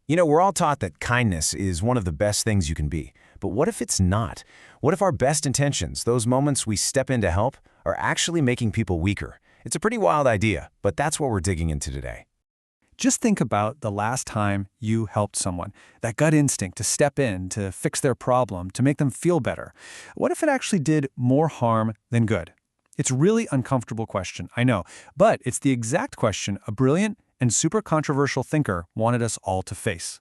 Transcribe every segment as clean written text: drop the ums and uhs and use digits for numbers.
You know, we're all taught that kindness is one of the best things you can be. But what if it's not? What if our best intentions, those moments we step in to help, are actually making people weaker? It's a pretty wild idea, but that's what we're digging into today. Just think about the last time you helped someone. That gut instinct to step in, to fix their problem, to make them feel better. What if it actually did more harm than good? It's a really uncomfortable question, I know, but it's the exact question a brilliant and super controversial thinker wanted us all to face.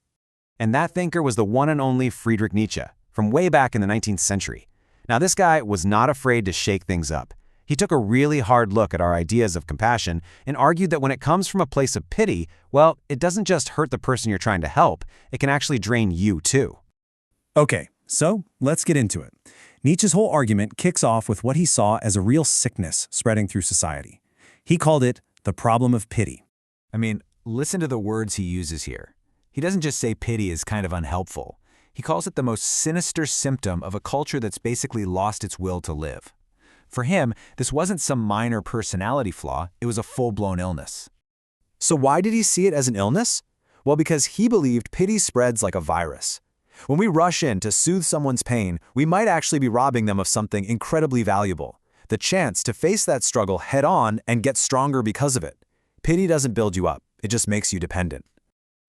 And that thinker was the one and only Friedrich Nietzsche, from way back in the 19th century. Now, this guy was not afraid to shake things up. He took a really hard look at our ideas of compassion and argued that when it comes from a place of pity, well, it doesn't just hurt the person you're trying to help, it can actually drain you too. Okay, so let's get into it. Nietzsche's whole argument kicks off with what he saw as a real sickness spreading through society. He called it the problem of pity. I mean, listen to the words he uses here. He doesn't just say pity is kind of unhelpful. He calls it the most sinister symptom of a culture that's basically lost its will to live. For him, this wasn't some minor personality flaw, it was a full-blown illness. So why did he see it as an illness? Well, because he believed pity spreads like a virus. When we rush in to soothe someone's pain, we might actually be robbing them of something incredibly valuable, the chance to face that struggle head-on and get stronger because of it. Pity doesn't build you up, it just makes you dependent.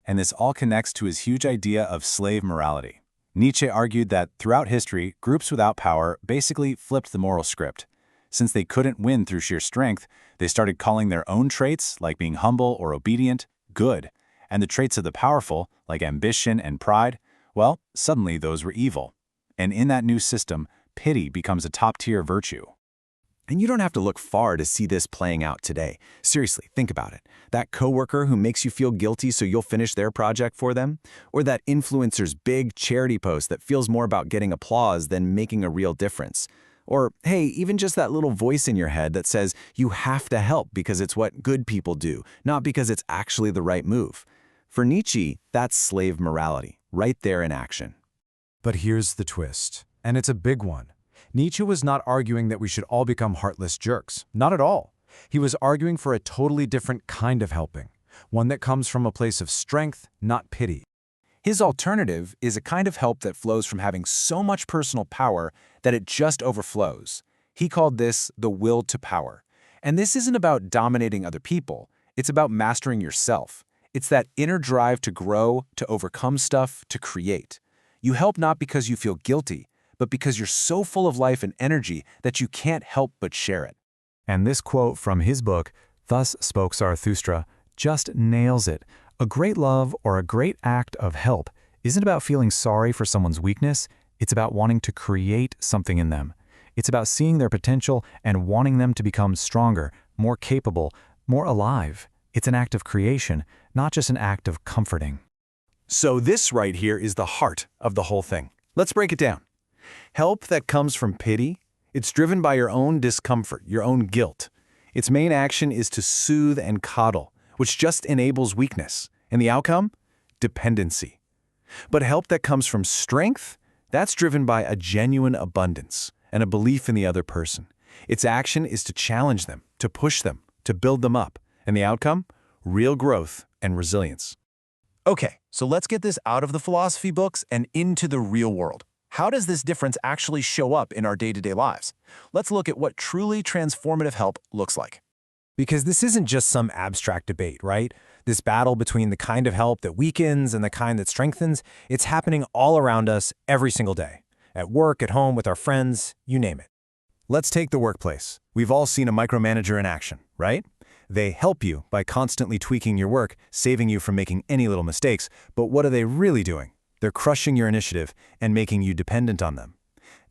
And this all connects to his huge idea of slave morality. Nietzsche argued that throughout history, groups without power basically flipped the moral script. Since they couldn't win through sheer strength, they started calling their own traits, like being humble or obedient, good, and the traits of the powerful, like ambition and pride, well, suddenly those were evil. And in that new system, pity becomes a top-tier virtue. And you don't have to look far to see this playing out today. Seriously, think about it. That coworker who makes you feel guilty so you'll finish their project for them? Or that influencer's big charity post that feels more about getting applause than making a real difference? Or, hey, even just that little voice in your head that says you have to help because it's what good people do, not because it's actually the right move. For Nietzsche, that's slave morality, right there in action. But here's the twist, and it's a big one. Nietzsche was not arguing that we should all become heartless jerks. Not at all. He was arguing for a totally different kind of helping, one that comes from a place of strength, not pity. His alternative is a kind of help that flows from having so much personal power that it just overflows. He called this the will to power. And this isn't about dominating other people. It's about mastering yourself. It's that inner drive to grow, to overcome stuff, to create. You help not because you feel guilty, but because you're so full of life and energy that you can't help but share it. And this quote from his book, Thus Spoke Zarathustra, just nails it. A great love or a great act of help isn't about feeling sorry for someone's weakness, it's about wanting to create something in them. It's about seeing their potential and wanting them to become stronger, more capable, more alive. It's an act of creation, not just an act of comforting. So this right here is the heart of the whole thing. Let's break it down. Help that comes from pity, it's driven by your own discomfort, your own guilt. Its main action is to soothe and coddle, which just enables weakness. And the outcome? Dependency. But help that comes from strength, that's driven by a genuine abundance and a belief in the other person. Its action is to challenge them, to push them, to build them up. And the outcome? Real growth and resilience. Okay, so let's get this out of the philosophy books and into the real world. How does this difference actually show up in our day-to-day lives? Let's look at what truly transformative help looks like. Because this isn't just some abstract debate, right? This battle between the kind of help that weakens and the kind that strengthens, it's happening all around us every single day. At work, at home, with our friends, you name it. Let's take the workplace. We've all seen a micromanager in action, right? They help you by constantly tweaking your work, saving you from making any little mistakes, but what are they really doing? They're crushing your initiative and making you dependent on them.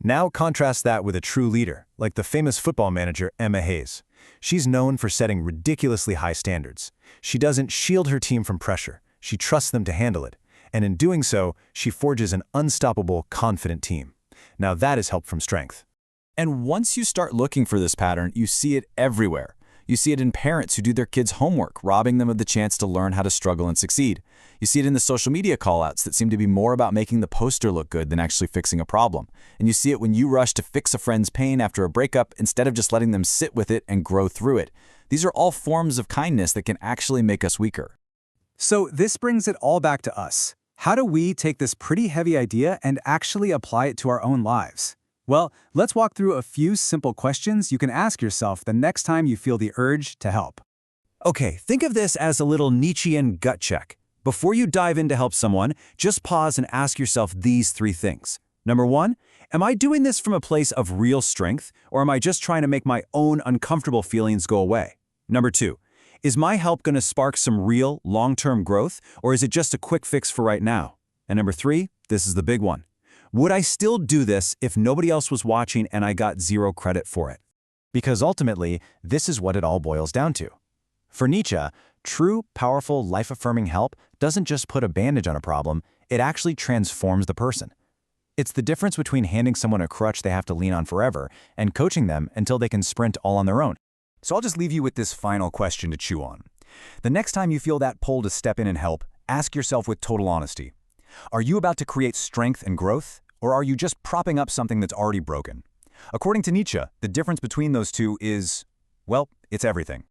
Now contrast that with a true leader, like the famous football manager Emma Hayes. She's known for setting ridiculously high standards. She doesn't shield her team from pressure. She trusts them to handle it. And in doing so, she forges an unstoppable, confident team. Now that is help from strength. And once you start looking for this pattern, you see it everywhere. You see it in parents who do their kids' homework, robbing them of the chance to learn how to struggle and succeed. You see it in the social media callouts that seem to be more about making the poster look good than actually fixing a problem. And you see it when you rush to fix a friend's pain after a breakup instead of just letting them sit with it and grow through it. These are all forms of kindness that can actually make us weaker. So this brings it all back to us. How do we take this pretty heavy idea and actually apply it to our own lives? Well, let's walk through a few simple questions you can ask yourself the next time you feel the urge to help. Okay, think of this as a little Nietzschean gut check. Before you dive in to help someone, just pause and ask yourself these 3 things. Number 1, am I doing this from a place of real strength, or am I just trying to make my own uncomfortable feelings go away? Number 2, is my help going to spark some real, long-term growth, or is it just a quick fix for right now? And number 3, this is the big one. Would I still do this if nobody else was watching and I got 0 credit for it? Because ultimately, this is what it all boils down to. For Nietzsche, true, powerful, life-affirming help doesn't just put a bandage on a problem, it actually transforms the person. It's the difference between handing someone a crutch they have to lean on forever and coaching them until they can sprint all on their own. So I'll just leave you with this final question to chew on. The next time you feel that pull to step in and help, ask yourself with total honesty. Are you about to create strength and growth, or are you just propping up something that's already broken? According to Nietzsche, the difference between those two is, well, it's everything.